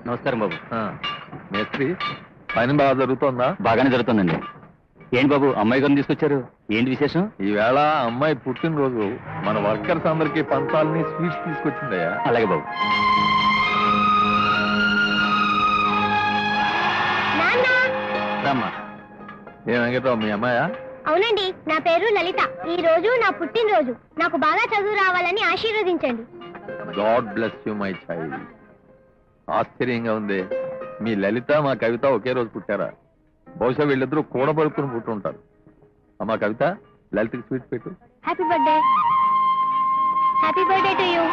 నమస్కారం బాబు. మేస్త్రి పని బాగా జరుగుతుందా? బాగానే జరుగుతుందండి. ఏంటి బాబు అమ్మాయి గారిని తీసుకొచ్చారు? ఏంటి విశేషం? ఈవేళ అమ్మాయి పుట్టినరోజు మన వర్కర్స్ అందరికి పంచాలని స్వీట్స్ తీసుకొచ్చిందయ్యా. అలాగే బాబు. రామ్మా. ఏం వెంకట్రావు మీ అమ్మాయా? అవునండి, నా పేరు లలిత. ఈ రోజు నా పుట్టినరోజు. నాకు బాగా చదువు రావాలని ఆశీర్వదించండి. God bless you my child. ఆశ్చర్యంగా ఉంది, మీ లలిత మా కవిత ఒకే రోజు పుట్టారా? బహుశా వీళ్ళిద్దరూ కూడబడుకుని పుట్టుంటారు. అమ్మా కవిత, లలితకి స్వీట్ పెట్టు. Happy birthday. Happy birthday to you.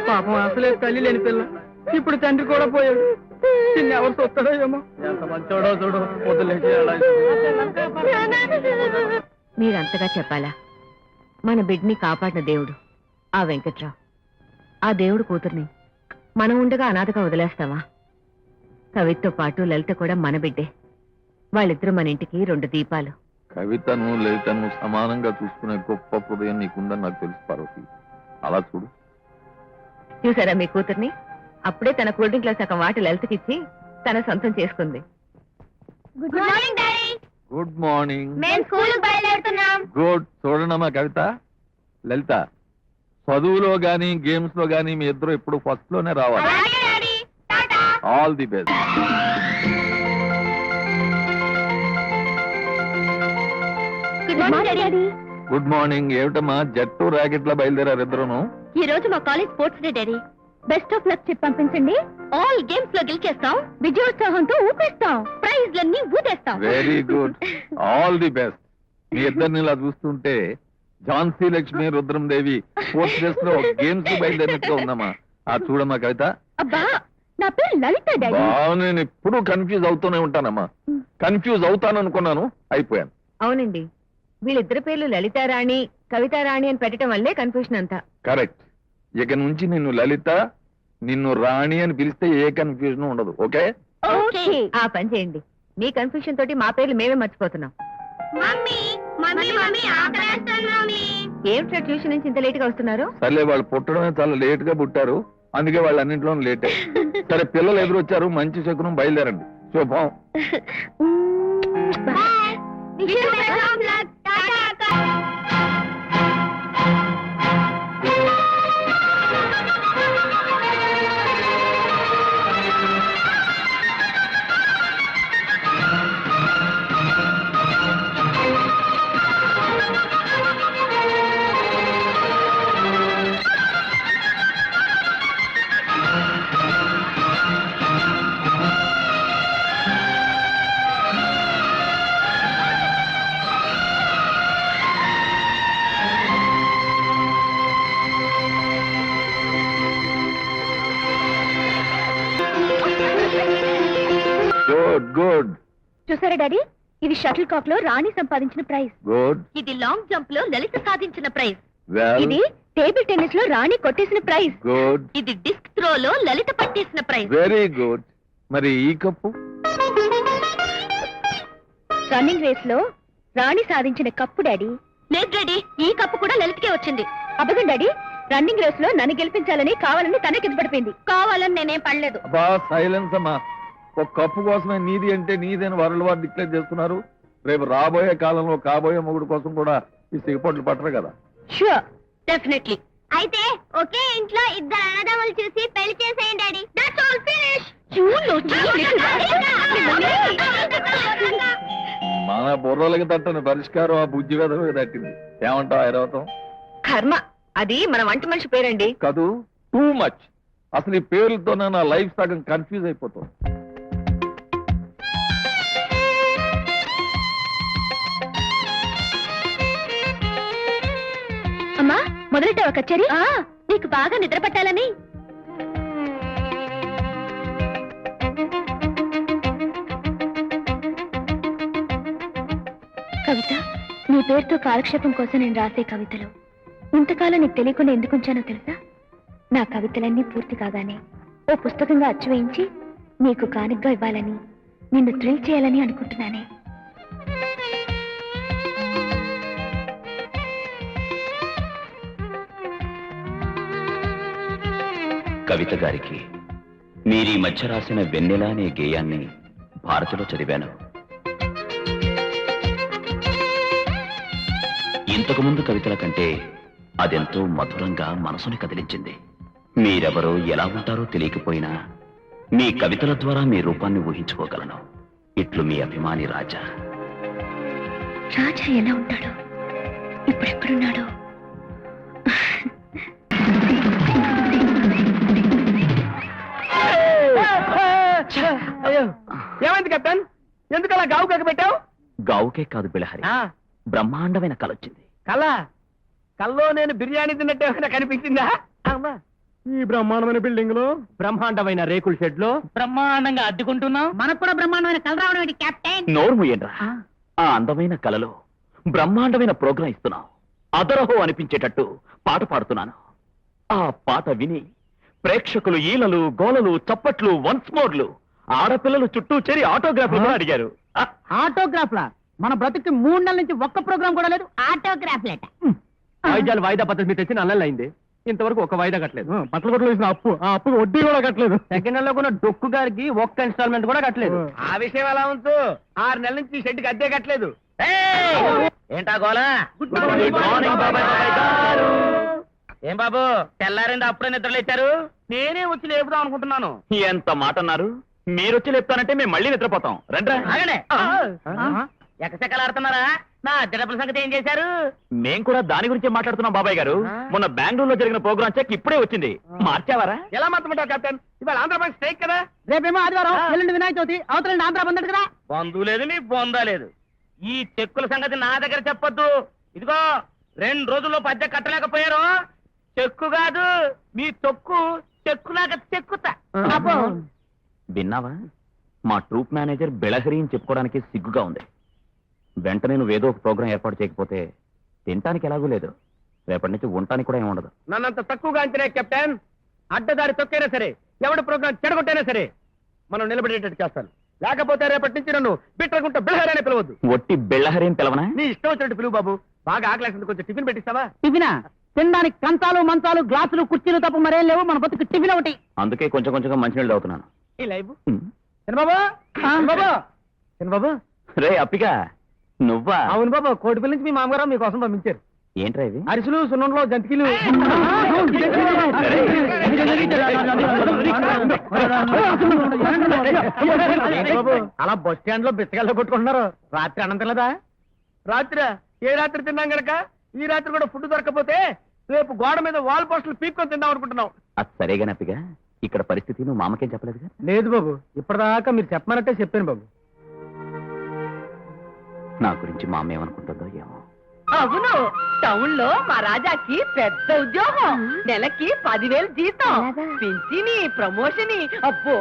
పాపం అసలే తల్లి లేని పిల్ల, ఇప్పుడు తండ్రి కూడా పోయాడు. చిన్న ఎవరు చూస్తాడో ఏమో. ఎంత మంచోడో చూడు. మీరంతగా చెప్పాలా? మన బిడ్డని కాపాడిన దేవుడు ఆ వెంకట్రావు. ఆ దేవుడు కూతుర్ని మనం ఉండగా అనాథగా వదిలేస్తావా? కవితతో పాటు లలిత కూడా మన బిడ్డే. వాళ్ళిద్దరూ మన ఇంటికి 2 దీపాలు. కవితను లలితను సమానంగా చూసుకునే గొప్ప హృదయం నీకుందని నాకు తెలుసు పార్వతి. అలా చూడు. చూసారా మీ కూతుర్ని? అప్పుడే తన కూల్ డ్రింక్ లో సగం వాటి లలితకిచ్చి తన సొంతం చేసుకుంది. Good morning daddy. Good morning. మేము స్కూల్ బయలుదేరుతున్నాం. గుడ్. చూడండమ్మా కవిత, లలిత, చదువులో గానీ గేమ్స్ లో గానీ మీ ఇద్దరు ఎప్పుడు ఫస్ట్ లోనే రావాలి. అలాగే daddy. Tata. All the best. Good morning daddy. Good morning. ఏమిటమ్మా జట్టు ర్యాకెట్లా బయలుదేరారు ఇద్దరును? ఈ రోజు మా college sports day daddy. Best of luck చెప్పి పంపించండి. ఆల్ గేమ్స్ లో గెలిచేస్తాం. విజయోత్సాహంతో ఊపేస్తాం. ప్రైజ్లన్నీ ఊదేస్తాం. Very good. All the best. మీ ఇద్దరిని ఇలా చూస్తుంటే ఝాన్సీ లక్ష్మి రుద్రం దేవి స్పోర్ట్స్ డేస్ లో గేమ్స్ బయలుదేరినట్టుగా ఉందమ్మా. ఆ చూడమ్మా కవిత. అబ్బా, నా పేరు లలిత డాడీ. నేను ఎప్పుడు కన్ఫ్యూజ్ అవుతూనే ఉంటానమ్మా. కన్ఫ్యూజ్ అవుతాను అనుకున్నాను, అయిపోయాను. అవునండి, వీళ్ళిద్దరి పేర్లు లలితారాణి కవితారాణి అని పెట్టడం వల్లే కన్ఫ్యూషన్ అంతా. కరెక్ట్. ఇక నుంచి నిన్ను లలిత, నిన్ను రాణి అని పిలిస్తే ఏ కన్ఫ్యూజన్ ఉండదు. ఓకే? ఓకే. ఆ పని చేయండి. మీ కన్ఫ్యూషన్ తోటి మా పేర్లు మేమే మర్చిపోతున్నాం. మమ్మీ మమ్మీ మమ్మీ ఆకలేస్తుంది మమ్మీ. ఏమిటో ట్యూషన్ నుంచి ఇంత లేట్ గా వస్తున్నారు? సర్లే, వాళ్ళు పుట్టడమే చాలా లేట్ గా పుట్టారు, అందుకే వాళ్ళు అన్నింటిలోనూ లేటే. సరే, పిల్లలు ఎదురొచ్చారు, మంచి శకునం, బయలుదేరండి. శుభం. Bye. Wish you best of luck. Tata అక్క. Good good. చూసారా డాడీ, ఇది షటిల్ కాక్ లో రాణి సంపాదించిన ప్రైజ్. గుడ్. ఇది లాంగ్ జంప్ లో లలిత సాధించిన ప్రైజ్. వెల్. ఇది టేబుల్ టెన్నిస్ లో రాణి కొట్టేసిన ప్రైజ్. గుడ్. ఇది డిస్క్ త్రో లో లలిత పట్టేసిన ప్రైజ్. Very good. మరి ఈ కప్పు? రన్నింగ్ రేస్ లో రాణి సాధించిన కప్పు డాడీ. లేదు డాడీ, ఈ కప్పు కూడా లలితకే వచ్చింది. అబద్ధం డాడీ, రన్నింగ్ రేస్ లో నన్ను గెలిపించాలని కావాలని తనే కింద పడిపోయింది. కావాలని నేనేం పడలేదు. అబ్బా, సైలెన్స్ అమ్మా. ఒక కప్పు కోసమే నీది అంటే నీదని వరల్డ్ వార్ డిక్లేర్ చేస్తున్నారు. రేపు రాబోయే కాలంలో కాబోయే మొగుడు కోసం కూడా ఈ సిగపట్లు పట్టరు కదా. Sure, definitely. అయితే ఒకే ఇంట్లో ఇద్దరు అన్నదమ్ములు చూసి పెళ్లి చేసేయండి డాడీ. That's all finish. మన బుర్రలకి తట్టని పరిష్కారం ఆ బుజ్జి వెదవి తట్టింది. ఏమంటావు ఐరావతం? కర్మ, అది మన వంట మనిషి పేరండి. కాదు, టూ మచ్. అసలు ఈ పేర్లతోనే నా లైఫ్ సగం కన్ఫ్యూజ్ అయిపోతుంది. అమ్మా, మొదలెట్టావా కచేరీ? నీకు బాగా నిద్ర పట్టాలని. కవిత, నీ పేరుతో కాలక్షేపం కోసం నేను రాసే కవితలు ఇంతకాలం నీకు తెలియకుండా ఎందుకు ఉంచానో తెలుసా? నా కవితలన్నీ పూర్తి కాగానే ఓ పుస్తకంగా అచ్చువేయించి నీకు కానుగ్గా ఇవ్వాలని, నిన్ను థ్రిల్ చేయాలని అనుకుంటున్నానే. కవిత గారికి మీరీ మధ్య రాసిన వెన్నెల అనే గేయాన్ని భారతిలో చదివాను. ఇంతకు ముందు కవితల కంటే అదెంతో మధురంగా మనసుని కదిలించింది. మీరెవరో ఎలా ఉంటారో తెలియకపోయినా మీ కవితల ద్వారా మీ రూపాన్ని ఊహించుకోగలను. ఇట్లు మీ అభిమాని రాజా. రాజా ఎలా ఉంటాడో, ఇప్పుడెక్కడున్నాడో? అయ్యో, ఏమైంది కెప్టెన్? ఎందుకు అలా గావు కక్క పెట్టావు? గావుకే కాదు బిళహరి, బ్రహ్మాండమైన కలొచ్చింది. కళ కల్లో నేను బిర్యానీ తిన్నట్టు ఏమైనా కనిపించిందా? అమ్మా, ఈ బ్రహ్మాండమైన బిల్డింగ్ లో, బ్రహ్మాండమైన రేకుల షెడ్ లో బ్రహ్మాండంగా అడ్డుకుంటున్నాం. మనకు కూడా బ్రహ్మాండమైన కళ రావడం ఏంటి కెప్టెన్? నోరు మూయండ్రా. ఆ అందమైన కలలో బ్రహ్మాండమైన ప్రోగ్రాం ఇస్తున్నావు. అదరహో అనిపించేటట్టు పాట పాడుతున్నాను. ఆ పాట విని ప్రేక్షకులు ఈలలు, గోలలు, చప్పట్లు, వన్స్ మోర్లు, ఆడపిల్లలు చుట్టూ చేరి ఆటోగ్రాఫ్లు కూడా అడిగారు. ఆటోగ్రాఫ్లా? మన బ్రతుకి 3 నెలల నుంచి ఒక్క ప్రోగ్రామ్ కూడా లేదు. ఆటోగ్రాఫ్లేట వాయిద్యాలు వాయిదా పద్ధతి మీద తెచ్చి నెలలైంది, ఇంతవరకు ఒక వాయిదా కట్టలేదు. బట్టలు కొట్లు వేసిన అప్పు, ఆ అప్పు వడ్డీ కూడా కట్టలేదు. సెకండ్ నెలలో కూడా డొక్కు గారికి ఒక్క ఇన్స్టాల్మెంట్ కూడా కట్టలేదు. ఆ విషయం ఎలా ఉంచు, 6 నెలల నుంచి షెడ్కి అద్దె కట్టలేదు. ఏంటా గోలా? గుడ్ మార్నింగ్ బాబాయ్ గారు. ఏం బాబు, తెల్లారింది అప్పుడే నిద్రలేచారు? నేనే వచ్చి లేపుదాం అనుకుంటున్నాను. ఎంత మాట అన్నారు? మీరొచ్చి లేపుతానంటే మేము మళ్ళీ నిద్రపోతాం. రండ్రా. ఎక్కసెక్కలాడుతున్నారా? నా అద్దె డబ్బుల సంగతి ఏం చేశారు? మేం కూడా దాని గురించే మాట్లాడుతున్నాం బాబాయ్ గారు. మొన్న బెంగళూరులో జరిగిన ప్రోగ్రాం చెక్ ఇప్పుడే వచ్చింది. మార్చావారా? ఎలా మార్చమంటావు కెప్టెన్? ఇవాళ ఆంధ్రప్రదేశ్ స్ట్రైక్ కదా. రేపేమో ఆదివారం, ఎల్లుండి వినాయక చవితి, అవతల ఆంధ్ర బంద్ కదా. బంధు లేదు, నీ బొందా లేదు. ఈ చెక్కుల సంగతి నా దగ్గర చెప్పొద్దు. ఇదిగో 2 రోజుల్లో పద్య కట్టలేకపోయారు, చెక్కు కాదు మీ తొక్కు చెక్కులాగా చెక్కుతా. విన్నావా? మా ట్రూప్ మేనేజర్ బిళహరి అని చెప్పుకోవడానికి సిగ్గుగా ఉంది. వెంటనే నువ్వు ఏదో ఒక ప్రోగ్రాం ఏర్పాటు చేయకపోతే తినటానికి ఎలాగూ లేదు, రేపటి నుంచి ఉండటానికి కూడా ఏముండదు. నన్నంత తక్కువగా అంచనా కెప్టెన్. అడ్డదారి తొక్కైనా సరే, ఎవడి ప్రోగ్రాం చెడగొట్టైనా సరే మనం నిలబడేటట్టు చేస్తాను. లేకపోతే రేపటి నుంచి నన్ను బిట్రగుంట బిళహరి అని పిలవద్దు. ఒట్టి బిళ్ళహరి అని పిలవనా? నీ ఇష్టం వచ్చినట్టు పిలువు బాబు. బాగా ఆకలేస్తుంది, కొంచెం టిఫిన్ పెట్టిస్తావా? టిఫినా? తినడానికి కంచాలు, మంచాలు, గ్లాసులు, కుర్చీలు తప్ప మరేం లేవు. మన బతుకు టిఫిన్ ఒకటి. అందుకే కొంచెం కొంచెంగా మంచినీళ్ళు అవుతున్నాను. ఈ లైవ్ చిన్నబాబు, చిన్నబాబు. రే అప్పిగా, నువ్వా? అవును బాబు, కోటిపల్లి నుంచి మీ మామగారు మీకోసం పంపించారు. ఏంట్రా ఇది? అరిసెలు, సున్నంలో జంతికలు. అలా బస్ స్టాండ్ లో బిచ్చగాల్లో కొట్టుకుంటున్నారు. రాత్రి అన్నం తినలేదా? రాత్రి ఏ రాత్రి తిన్నాం గనక ఈ రాత్రి కూడా ఫుడ్ దొరకపోతే రేపు గోడ మీద వాల్ పోస్టులు పీక్కొని తిందాం అనుకుంటున్నాం. అది సరేగాని అప్పిగా, ఇక్కడ పరిస్థితి నువ్వు మామకేం చెప్పలేదుగా? లేదు బాబు, ఇప్పటిదాకా మీరు చెప్పమన్నట్టే చెప్పాను బాబు. నా గురించి మా అమ్మ ఏమనుకుంటుందో ఏమో. అవును, టౌన్ లో మా రాజాకి పెద్ద ఉద్యోగం, నెలకి 10,000 జీతం, పింఛని, ప్రమోషన్. అబ్బో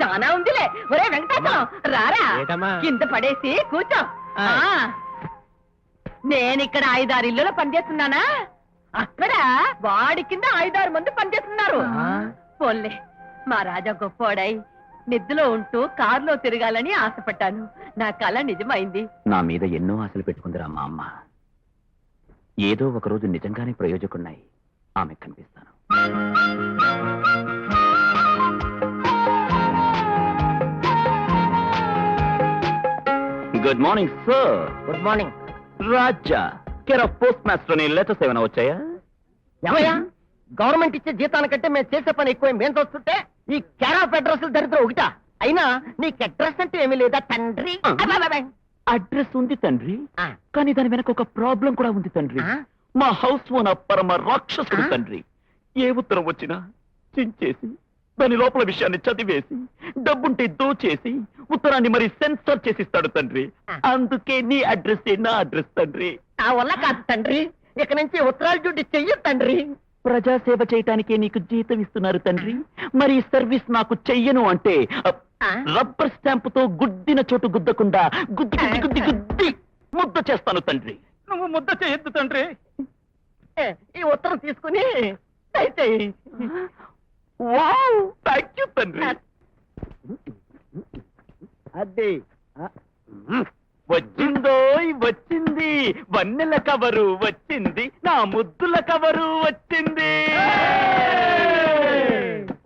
చాలా ఉందిలే. ఒరే వెంకటేశం, రారా, ఏటమ్మా? కింద పడేసి కూర్చో. నేనిక్కడ 5-6 ఇళ్లలో పనిచేస్తున్నానా, అక్కడ వాడి కింద 5-6 మంది పనిచేస్తున్నారు. పోన్లే, మా రాజా గొప్పోడై నిద్రలో ఉంటూ కారులో తిరగాలని ఆశపడ్డాను. నా కల నిజమైంది. నా మీద ఎన్నో ఆశలు పెట్టుకుందిరా మా అమ్మ. ఏదో ఒక రోజు నిజంగానే ప్రయోజకున్నాయి ఆమె కనిపిస్తాను. Good morning sir. Good morning Raja, care of post master అని లెటర్స్ ఏమైనా వచ్చాయా? ఏమయ్యా, గవర్నమెంట్ ఇచ్చే జీతానికంటే మేము చేసే పని ఎక్కువ మేము చూస్తుంటే ఈ కేర్ ఆఫ్ అడ్రస్ దరిద్రం ఒకటా? అయినా నీకు అడ్రస్ అంటే ఏమీ లేదా తండ్రి? అడ్రస్ ఉంది తండ్రి, ఆ. కానీ దాని వెనక ఒక ప్రాబ్లం కూడా ఉంది తండ్రి. ఆ? మా హౌస్ ఓనర్ పరమ రాక్షసుడు తండ్రి. ఏ ఉత్తరం వచ్చినా చించేసి దాని లోపల విషయాన్ని చదివేసి డబ్బుంటే దోచేసి ఉత్తరాన్ని మరి సెన్సర్ చేసిస్తాడు తండ్రి. అందుకే నీ అడ్రస్ నా అడ్రస్ తండ్రి. నా వల్ల కాదు తండ్రి, ఇక నుంచి ఉత్తరాలు డ్యూటీ చెయ్యి తండ్రి. ప్రజాసేవ చేయటానికే నీకు జీతం ఇస్తున్నారు తండ్రి, మరి ఈ సర్వీస్ నాకు చెయ్యను అంటే రబ్బర్ స్టాంపుతో గుద్దిన చోటు గుద్దకుండా గుద్ది గుద్ది గుద్ది గుద్ది ముద్ద చేస్తాను తండ్రి. నువ్వు ముద్ద చేయొద్దు తండ్రి. ఈ ఉత్తరం తీసుకుని దయచేయి. వావ్, థ్యాంక్ యూ తండ్రి. అదే వచ్చిందోయ్ వచ్చింది, వన్నెల కవరు వచ్చింది, నా ముద్దుల కవరు వచ్చింది.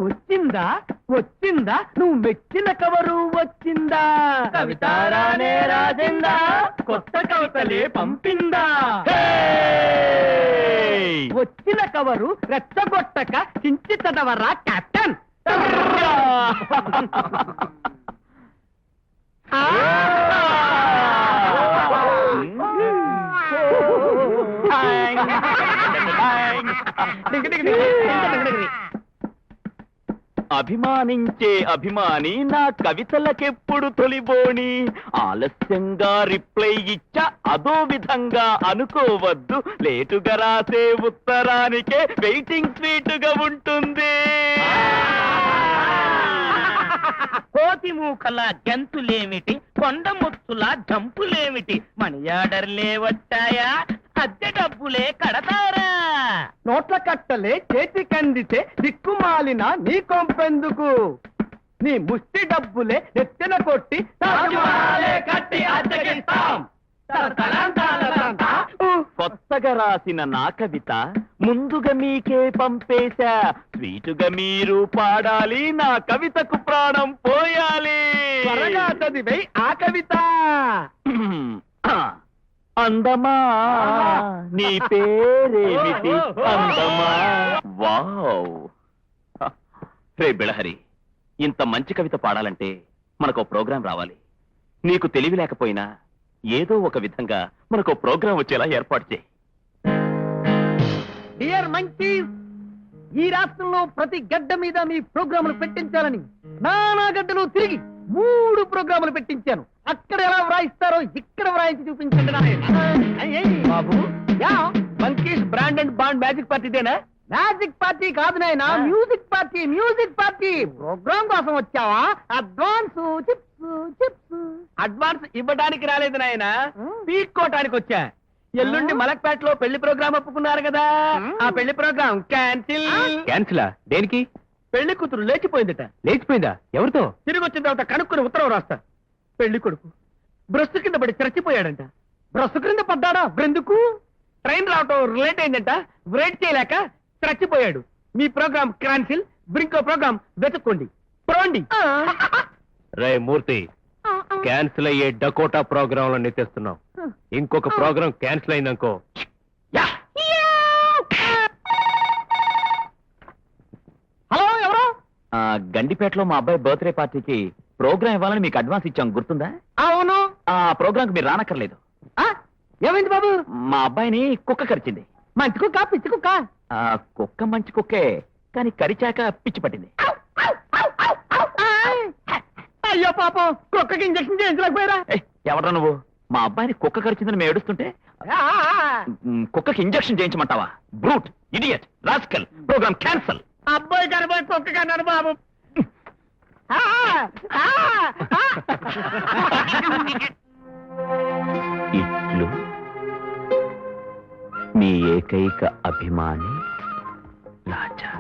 వచ్చిందా వచ్చిందా, నువ్వు మెచ్చిన కవరు వచ్చిందా, కవితారానే రాసిందా, కొత్త కవితలే పంపిందా, హేయ్! వచ్చిన కవరు రెచ్చగొట్టక చించి చదవరా కెప్టెన్. అభిమానించే అభిమాని నా కవితలకెప్పుడు తొలిబోని, ఆలస్యంగా రిప్లై ఇచ్చా అదో విధంగా అనుకోవద్దు, లేటుగా రాసే ఉత్తరానికే వెయిటింగ్ స్వీటుగా ఉంటుంది. కోతి మూకల గంతులేమిటి, కొండ ముచ్చుల జంపులేమిటి, మనీ ఆర్డర్లే వచ్చాయా, అద్దె డబ్బులే కడతారా, నోట్ల కట్టలే చేతికందితే దిక్కుమాలిన నీ కొంపెందుకు, నీ ముష్టి డబ్బులే నెత్తిన కొట్టి తాజ్మహలే కట్టి అద్దెకిస్తాం. కొత్తగా రాసిన నా కవిత ముందుగా మీకే పంపేశా, స్వీటుగా మీరు పాడాలి, నా కవితకు ప్రాణం పోయాలి. త్వరగా చదివే ఆ కవిత. అందమా నీ పేరేమిటి, అందమా. వావ్, రే బిళహరి, ఇంత మంచి కవిత పాడాలంటే మనకు ప్రోగ్రాం రావాలి. నీకు తెలివి లేకపోయినా ఏదో ఒక విధంగా మనకు ప్రోగ్రాం వచ్చేలా ఏర్పాటు చేయి. డియర్ మంకీస్, ఈ రాష్ట్రంలో ప్రతి గడ్డ మీద మీ ప్రోగ్రాములు పెట్టించాలని నానా గడ్డలు తిరిగి 3 ప్రోగ్రాములు పెట్టించాను. అక్కడ ఎలా వ్రాయిస్తారో ఇక్కడ వ్రాయించి చూపించండి బాబు. Monkeys brand and band magic పార్టీదేనా? మ్యాజిక్ పార్టీ కాదు నాయనా, music party. Music party programme కోసం వచ్చావా? Advance chips chips. అడ్వాన్స్ ఇవ్వడానికి రాలేదు నాయనా, పీక్కోటానికి వచ్చా. ఎల్లుండి మలక్పేటలో పెళ్లి ప్రోగ్రామ్ ఒప్పుకున్నారు కదా, ఆ పెళ్లి ప్రోగ్రామ్ క్యాన్సిల్. క్యాన్సిలా? దేనికి? పెళ్లి కూతురు లేచిపోయిందట. లేచిపోయిందా? ఎవరితో? తిరిగి వచ్చిన తర్వాత కనుక్కుని ఉత్తరం రాస్తా. పెళ్లి కొడుకు బ్రష్ కింద పడి చచ్చిపోయాడంట. బ్రష్ కింద పడ్డాడా? బ్రెందుకు? ట్రైన్ రావటం లేట్ అయిందంట, వెయిట్ చేయలేక చచ్చిపోయాడు. మీ ప్రోగ్రామ్ క్యాన్సిల్, ఇంకో ప్రోగ్రామ్ వెతుక్కోండి. ప్రోండి. రే మూర్తి, క్యాన్సిల్ అయ్యే డకోటా ప్రోగ్రామ్ లో నెత్తేస్తున్నావు. ఇంకొక ప్రోగ్రామ్ క్యాన్సిల్ అయిందనుకో. హలో, ఎవరు? గండిపేటలో మా అబ్బాయి బర్త్డే పార్టీకి ప్రోగ్రాం ఇవ్వాలని మీకు అడ్వాన్స్ ఇచ్చాం, గుర్తుందా? అవును. ఆ ప్రోగ్రాంకి మీరు రానక్కర్లేదు. ఏమైంది బాబు? మా అబ్బాయిని కుక్క కరిచింది. మంచి కుక్క పిచ్చి కుక్క? కుక్క మంచి కుక్కే, కానీ కరిచాక పిచ్చి పట్టింది. అయ్యో పాపం, కుక్కకి ఇంజక్షన్ చేయించలేకపోయారా? ఎవడ్రా నువ్వు? మా అబ్బాయిని కుక్క కరిచిందని మేము ఏడుస్తుంటే కుక్కకి ఇంజక్షన్ చేయించమంటావా? Brute, idiot, rascal. Programme cancel. అబ్బాయి కనబడి కుక్క కన్నాడు బాబు. ఇట్లు మీ ఏకైక అభిమాని రాజా.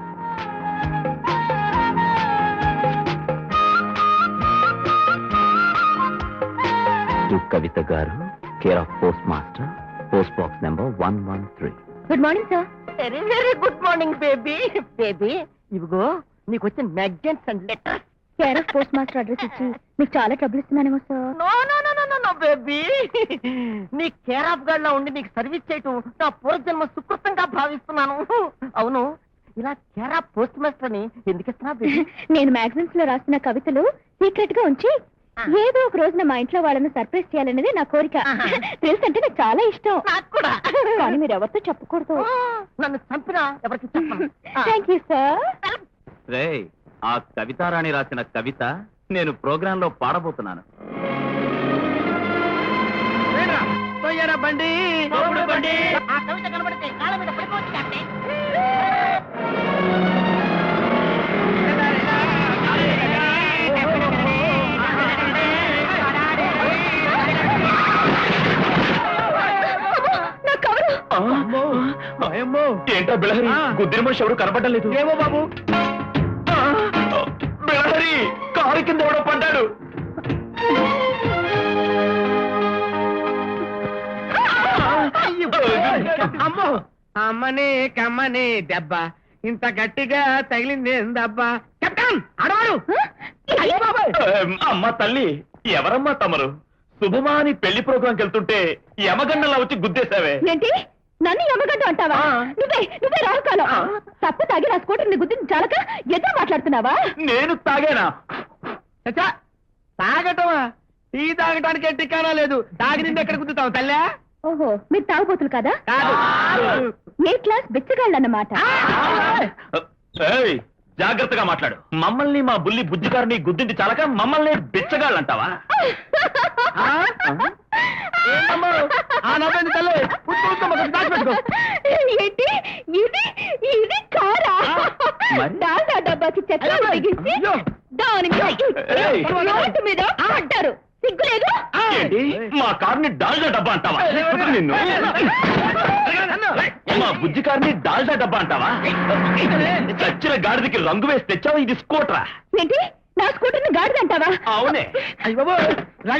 టు కవిత గారు, care of post master, post box number 113. Good morning sir. Very very good morning baby. Baby, ఇవిగో నీకు వచ్చిన magazines and letters. Care of post master address ఇచ్చి మీకు చాలా ట్రబుల్ ఇస్తున్నానేమో sir. No no no no no baby, నీ care of guard లా ఉండి నీకు సర్వీస్ చేయటం నా పూర్వజన్మ సుకృతంగా భావిస్తున్నాను. అవును, ఇలా కేర్ ఆఫ్ పోస్ట్ మాస్టర్ అని ఎందుకు ఇస్తున్నా బేబీ? నేను మ్యాగజైన్స్ లో రాసిన కవితలు సీక్రెట్ గా ఉంచి ఏదో ఒక రోజున మా ఇంట్లో వాళ్ళని సర్ప్రైజ్ చేయాలనేది నా కోరిక. తెలుసంటే నాకు చాలా ఇష్టం. నాకు కూడా. కానీ మీరు ఎవరితో చెప్పకూడదు. నన్ను చంపినా ఎవరికి చెప్పను. Thank you sir. రే, ఆ కవితారాణి రాసిన కవిత నేను ప్రోగ్రామ్ లో పాడబోతున్నాను. బండి బండి. ఆ కవిత కనబడితే ఏంటో బిళహరి గుద్దిన మనిషి ఎవరు కనపడడం లేదు. ఏమో బాబు. బిళహరి కారు కింద ఎవడో పడ్డాడు. అమ్మో అమ్మని కమ్మని దెబ్బ ఇంత గట్టిగా తగిలింది ఏందబ్బా. కెప్టెన్ అడవాడు. అమ్మ తల్లి, ఎవరమ్మా తమరు? శుభమాని పెళ్లి ప్రోగ్రాంకి వెళ్తుంటే యమగన్నలా వచ్చి గుద్దేశావే. ఏంటి నన్ను ఎమ్మగంట అంటావా? నువ్వే రాహుకాలం. తప్పు తాగి నా స్కూటర్ని గుద్దించి చాలక ఎదురు మాట్లాడుతున్నావా? నేను తాగానా? చచ్చా, తాగటమా? టీ తాగటానికి టికానా లేదు. తాగి నిండి ఎక్కడ కుదుతావు తల్లా? ఓహో, మీరు తాగుబోతులు కదా? కాదు. ఏ క్లాస్ బిచ్చగాళ్ళన్నమాట. ఏయ్, జాగ్రత్తగా మాట్లాడు. మమ్మల్ని మా బుల్లి బుజ్జిగారిని గుద్దింది చాలక మమ్మల్ని బిచ్చగాళ్ళంటావా? ఏంటమ్మా? ఆ నవ్వేంది తల్లి? దాచిపెట్టుకో. ఏంటి ఇది కారా? మరి? డాల్డా డబ్బాకి చెత్త బిగించి దాని మీద ఏయ్. రోడ్డు మీద పడ్డారు. సిగ్గులేదు? ఏంటి, మా కార్ని డాల్డా డబ్బా అంటావా? నిన్ను మా బుజ్జి కార్ని డాల్డా డబ్బా అంటావా? చచ్చిన గాడిదకి రంగు వేసి తెచ్చావా? ఇది స్కూటరా? ఏంటి నా స్కూటర్ని గాడిదంటావా? అవునే.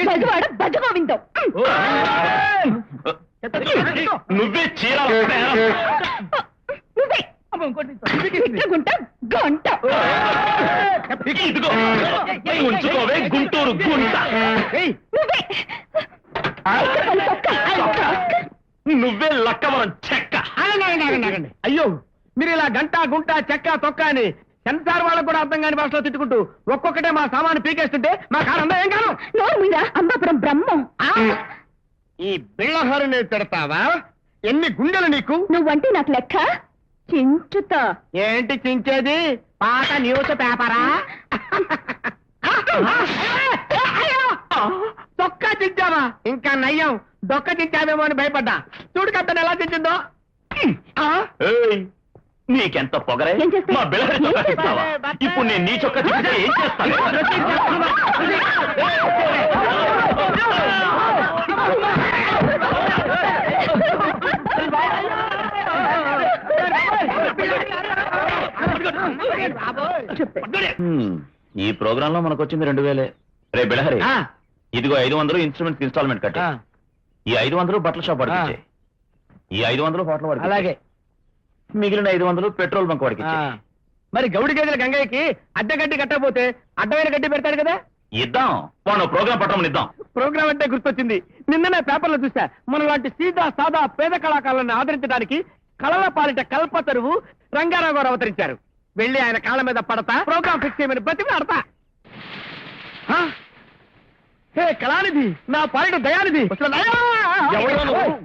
బజవాడ బజగోవిందం. నువ్వే చీర నువ్వే గుంట గంట. ఇదిగో ఉంచుకోవే గుంటూరు గుంట. నువ్వే నువ్వే లక్కవరం చెక్క. అయ్యో, మీరు ఇలా గంట గుంట చెక్క తొక్క అని సెన్సార్ వాళ్ళకు కూడా అర్థం కాని భాషలో తిట్టుకుంటూ ఒక్కొక్కటే మా సామాను పీకేస్తుంటే మా కారణం ఏం కాదు. నోరు మీద అంబాపురం బ్రహ్మం. ఈ బిళ్ళహరిని తిడతావా? ఎన్ని గుండెలు నీకు? నువ్వంటే నాకు లెక్క చించుతా. ఏంటి చించేది? పాత న్యూస్ పేపరా? తొక్క చించావా? ఇంకా నయ్యం దొక్క చించావేమో అని భయపడ్డా. చూడు కట్టను ఎలా చించిందో. ఏయ్, నీకెంత పొగరే? ఏం చేస్తావ్? మా బిళ్ళహరి చొక్కా ఏం చేస్తావ్? తీస్తావా? ఇప్పుడు నేను నీ చొక్కా తీస్తే ఏం చేస్తాను? ఈ ప్రోగ్రామ్ లో మనకు వచ్చింది 2000. రే బిళహరి, ఇదిగో 500 ఇన్స్ట్రుమెంట్స్ ఇన్స్టాల్మెంట్ కట్టి ఈ 500 బట్టల షాప్ వాడికి, ఈ 500 హోటల్ వాడికి, అలాగే మిగిలిన 500 పెట్రోల్ బంక్ వాడికి. మరి గౌడి గేదెల గంగయ్యకి అద్దె గడ్డి కట్టకపోతే అడ్డమైన గడ్డి పెడతాడు కదా. ఇద్దాం, వాడు ప్రోగ్రామ్ పట్టమని ఇద్దాం. ప్రోగ్రామ్ అంటే గుర్తొచ్చింది. నిన్ననే పేపర్లో చూసా, మన లాంటి సీదా సాదా పేద కళాకారులను ఆదరించడానికి కళల పాలిట కల్పతరువు రంగారావు గారు అవతరించారు. వెళ్ళి ఆయన కాళ్ళ మీద పడతా ప్రోగ్రామ్ ఫిక్స్ చేయమని బతిమాడతా. హే కళానిధి, నా పాలిట దయానిధి.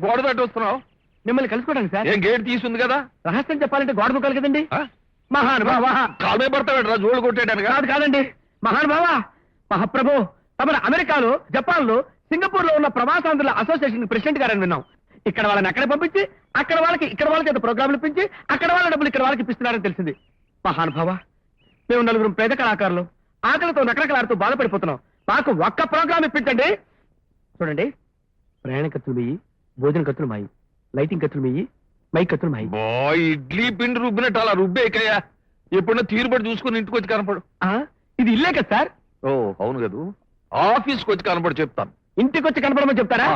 గోడ తట్టు వస్తున్నావు? మిమ్మల్ని కలుసుకోవడానికి సార్. ఏం గేట్ తీసుంది కదా? రహస్యం చెప్పాలంటే గోడ ముక్కలు కదండి. మహానుభావ, కాలమే పడతాడు జోడు కొట్టాడు. కాదండి మహానుభావ, మహాప్రభు, తమ అమెరికాలో, జపాన్ లో, సింగపూర్ లో ఉన్న ప్రవాసాంధ్రుల అసోసియేషన్ ప్రెసిడెంట్ గారని విన్నాం. ఇక్కడ వాళ్ళని అక్కడ పంపించి అక్కడ వాళ్ళకి ఇక్కడ వాళ్ళకి ఏదో ప్రోగ్రాంలు ఇప్పించి అక్కడ వాళ్ళ డబ్బులు ఇక్కడ వాళ్ళకి ఇప్పిస్తున్నారని తెలిసింది. మహానుభావ, మేము 4 పేద కళాకారులు ఆకలితో నకరకలాడుతూ బాధపడిపోతున్నాం. మాకు ఒక్క ప్రోగ్రాం ఇప్పించండి. చూడండి, ప్రయాణ ఖర్చులు మీయి, భోజన ఖర్చులు మాయి, లైటింగ్ ఖర్చులు మీయి, మైక్ ఖర్చులు మాయి. ఇడ్లీ పిండి రుబ్బినట్టు అలా రుబ్బేకయ్యా. ఎప్పుడన్నా తీరుబడి చూసుకుని ఇంటికి వచ్చి కనపడు. ఇది ఇల్లే కదా సార్? ఓ అవును కదా, ఆఫీస్కి వచ్చి కనపడి చెప్తాను. ఇంటికి వచ్చి కనపడమని చెప్తారా?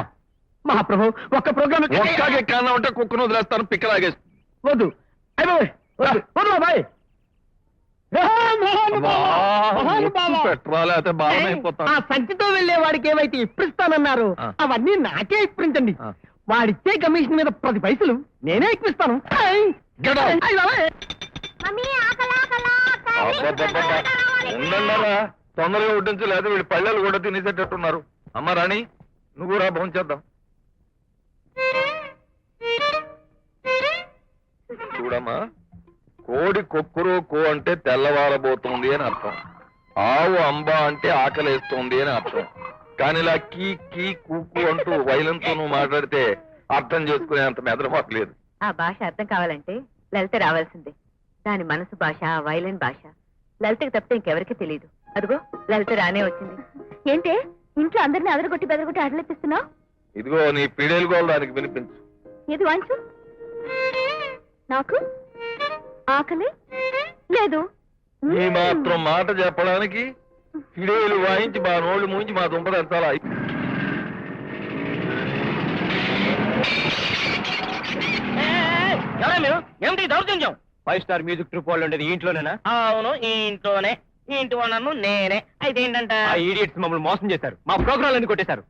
మహాప్రభు, ఒక్క ప్రోగ్రామ్ ఎక్కన్నా ఉంటే కుక్కను వదిలేస్తాను, పిక్కలాగేస్తాను. వద్దు. అయిపోయి వద్దు బాయ్. పెట్రోల్ అయితే బాగా అయిపోతాను. ఆ సంచితో వెళ్లే వాడికి ఏవైతే ఇప్పిస్తానన్నారు అవన్నీ నాకే ఇప్పించండి. వాడిచ్చే కమిషన్ మీద 10 పైసలు నేనే ఇప్పిస్తాను. ఉండండారా, తొందరగా వడ్డించు, లేదా వీడి పళ్ళలు కూడా తినేసేటట్టున్నారు. అమ్మ రాణి, నువ్వు కూడా భోంచేద్దాం. చూడమ్మా, కోడి కొక్కురో కో అంటే తెల్లవారబోతుంది అని అర్థం. ఆవు అంబా అంటే ఆకలేస్తోంది అని అర్థం. కానీ ఇలా కీ కీ కూకు అంటూ వైలంతో నువ్వు మాట్లాడితే అర్థం చేసుకునే అంత మెదరమాకు లేదు. ఆ భాష అర్థం కావాలంటే లలిత రావాల్సిందే. దాని మనసు భాష, వైలెన్ భాష లలితకి తప్పితే ఇంకెవరికి తెలియదు. అదిగో లలిత రానే వచ్చింది. ఏంటే ఇంట్లో అందరిని అదరగొట్టి బెదరగొట్టి ఆటలేపిస్తున్నావు? ఇదిగో నీ పిడేలు గోల్ దానికి వినిపించు. ఏది వాంచు. నాకు ఆకలి లేదు. ఈ మాత్రం మాట చెప్పడానికి ఫిడేలు వాయించి మా నోళ్ళు మూయించి మా దుంపదంతాలా ఏమిటి దౌర్జన్యం? 5 స్టార్ మ్యూజిక్ ట్రూప్ వాళ్ళు ఉండేది ఈ ఇంట్లోనేనా? అవును, ఈ ఇంట్లోనే. ఈ ఇంటి వాళ్ళను నేనే. అయితే ఏంటంట, ఆ ఈడియట్స్ మమ్మల్ని మోసం చేశారు, మా ప్రోగ్రామ్ అన్ని కొట్టేశారు.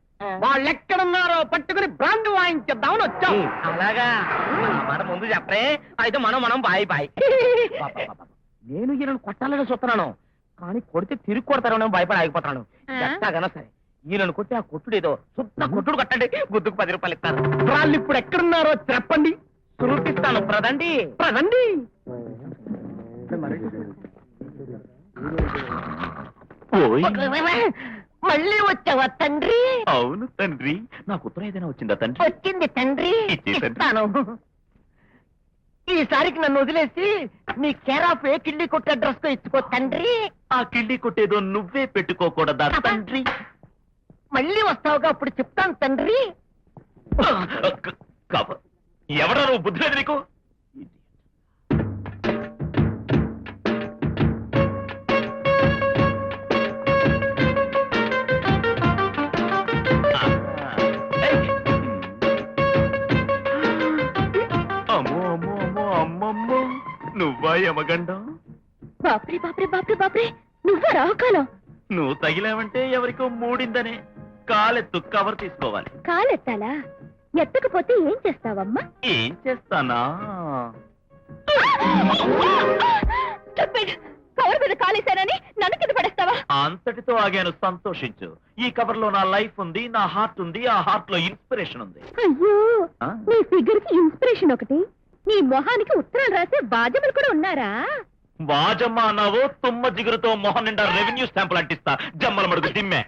వాళ్ళు ఎక్కడున్నారో పట్టుకుని బ్రాండ్ వాయించేద్దామని వచ్చాం. అలాగా? మాట ముందు చెప్పరే. అయితే మనం బాయ్ బాయ్. నేను ఈయనను కొట్టాలని చూస్తున్నాను, కానీ కొడితే తిరిగి కొడతారో భయపడి ఆగిపోతాను. ఎట్టాగనా సరే ఈయనను కొట్టి ఆ కొట్టుడు ఏదో శుద్ధ కొట్టుడు కట్టండి, గుద్దుకు 10 రూపాయలు ఇస్తాను. వాళ్ళు ఇప్పుడు ఎక్కడున్నారో చెప్పండి, చూపిస్తాను. ప్రదండి ప్రదండి. ఓయ్, మళ్ళీ వచ్చావా తండ్రి? అవును తండ్రి. నాకు ఉత్తరం ఏదైనా వచ్చిందా తండ్రి? వచ్చింది తండ్రి, ఇచ్చేసండి. ఇస్తాను. ఈసారికి నన్ను వదిలేసి నీ కేర్ ఆఫ్ ఏ కిళ్ళి కొట్టే అడ్రస్ తో ఇచ్చుకో తండ్రి. ఆ కిళ్ళి కొట్టేదో నువ్వే పెట్టుకోకూడదా తండ్రి? మళ్ళీ వస్తావుగా, అప్పుడు చెప్తాను తండ్రి. ఎవడా నువ్వు? బుద్ధి లేదు నీకు? అమ్మో అమ్మో అమ్మో అమ్మమ్మో, నువ్వా యమగండం? బాప్రే బాప్రే బాప్రే బాప్రే, నువ్వా రావుకాలం? నువ్వు తగిలావంటే ఎవరికో మూడిందనే. కాలెత్తు, కవర్ తీసుకోవాలి. కాలెత్తాలా? ఎత్తకపోతే ఏం చేస్తావమ్మా? ఏం చేస్తానా? కవర్ మీద కాలేశానని నన్ను కింద పడేస్తావా? అంతటితో ఆగాను, సంతోషించు. ఈ కవర్ లో నా లైఫ్ ఉంది, నా హార్ట్ ఉంది, ఆ హార్ట్ లో ఇన్స్పిరేషన్ ఉంది. అయ్యో, ఆ? నీ ఫిగర్ కి ఇన్స్పిరేషన్ ఒకటి, నీ మొహానికి ఉత్తరాలు రాసే బాధ్యతలు కూడా ఉన్నారా? వాజమ్మ అన్నావో తుమ్మ జిగురుతో మొహం నిండా రెవెన్యూ స్టాంపులు అంటిస్తా. జమ్మల మడుగు దిమ్మె.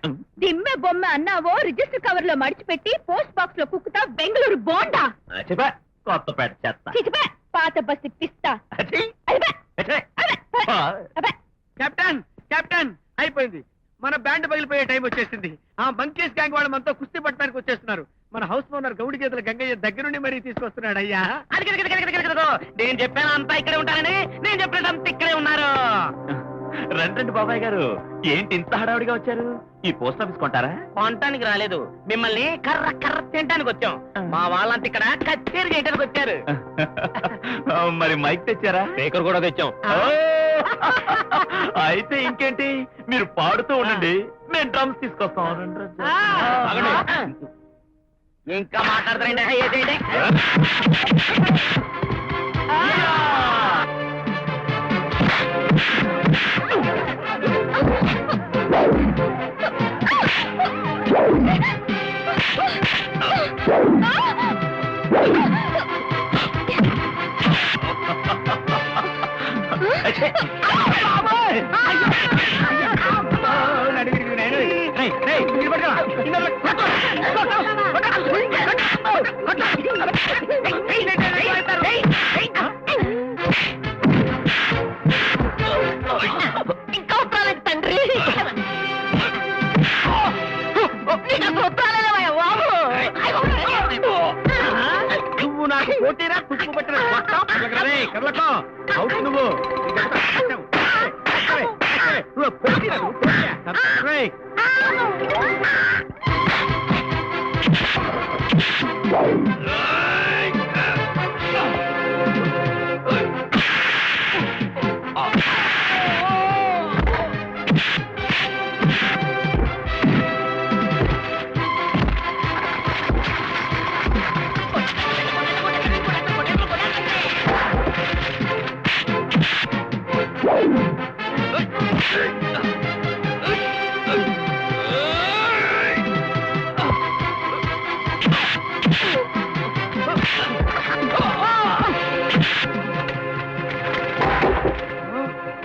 దిమ్మె బొమ్మ అన్నావో రిజిస్టర్ కవర్ లో మడిచిపెట్టి పోస్ట్ బాక్స్ లో కుక్కుతా బెంగళూరు బోండా. చెప్పా, కొత్తపేట చెత్త. చిచిపా, పాత బస్సు పిస్తా. అచ్చి. అదిపా, అచ్చే. అబ్బా, అబ్బా. కెప్టెన్ కెప్టెన్ అయిపోయింది, మన బ్యాండ్ పగిలిపోయే టైం వచ్చేసింది. ఆ మంకీస్ గ్యాంగ్ వాళ్ళు మనతో కుస్తీ పట్టడానికి వచ్చేస్తున్నారు. మన హౌస్ ఓనర్ గౌడి చేతుల గంగయ్య దగ్గరుండి మరీ తీసుకొస్తున్నాడు. అయ్యా, నేను చెప్పాను అంతా ఇక్కడే ఉంటానని. నేను చెప్పినట్టు ఇక్కడే ఉన్నారు. రండి బాబాయ్ గారు, ఏంటి ఇంత హడావుడిగా వచ్చారు? ఈ పోస్ట్ ఆఫీస్ కొంటారా? కొనటానికి రాలేదు, మిమ్మల్ని కర్ర కర్ర తినడానికి వచ్చాం. మా వాళ్ళంతా ఇక్కడ కచేరీ చేయడానికి వచ్చారు. మరి మైక్ తెచ్చారా? స్పీకర్ కూడా తెచ్చాం. ఓ! అయితే ఇంకేంటి, మీరు పాడుతూ ఉండండి, నేను డ్రమ్స్ తీసుకొస్తాం. ఆగండి. ఇంకా మాట్లాడతారండి. ఇంకా ఉత్తరాలేదు తండ్రి. నీకు అసలు ఉత్తరాలేవయ్యా బాబు? నువ్వు నాకు పోటీరా తుప్పు పట్టిన కర్లకో అవుట్ నువ్వు.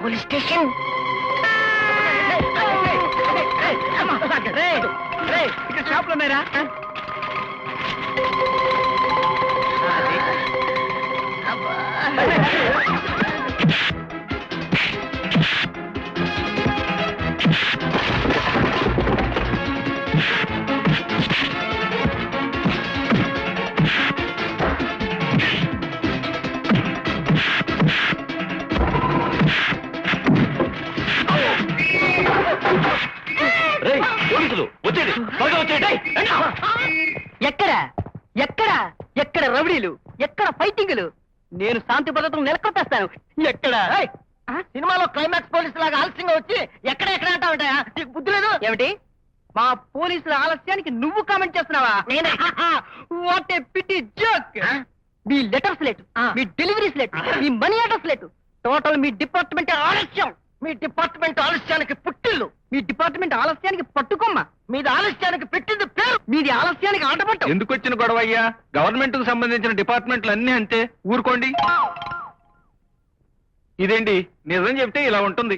Police station. ఇక్కడ షాపులు ఉన్నాయరా? ఎక్కడ ఎక్కడ ఎక్కడ రౌడీలు ఎక్కడ ఫైటింగులు నేను శాంతి భద్రతను నెలకొట్టేస్తాను ఎక్కడ సినిమాలో క్లైమాక్స్ పోలీసు లాగా ఆలస్యంగా వచ్చి ఎక్కడ ఎక్కడ అంటావుంటాయా నీకు బుద్ధి లేదు ఏమిటి మా పోలీసుల ఆలస్యానికి నువ్వు కామెంట్ చేస్తున్నావా వాట్ ఏ పిటి జోక్ మీ లెటర్స్ లేట్ మీ డెలివరీస్ లేట్ మీ మనీ ఆర్డర్స్ లేట్ టోటల్ మీ డిపార్ట్మెంట్ ఆలస్యం మీ డిపార్ట్మెంట్ ఆలస్యానికి పుట్టిల్లు మీ డిపార్ట్మెంట్ ఆలస్యానికి పట్టుకొమ్మ మీది ఆలస్యానికి పెట్టింది పేరు మీది ఆలస్యానికి ఆటపట్టు ఎందుకు వచ్చిన గొడవ అయ్యా? గవర్నమెంట్ కు సంబంధించిన డిపార్ట్మెంట్లు అన్ని అంతే, ఊరుకోండి. ఇదేంటి నిజం చెప్తే ఇలా ఉంటుంది.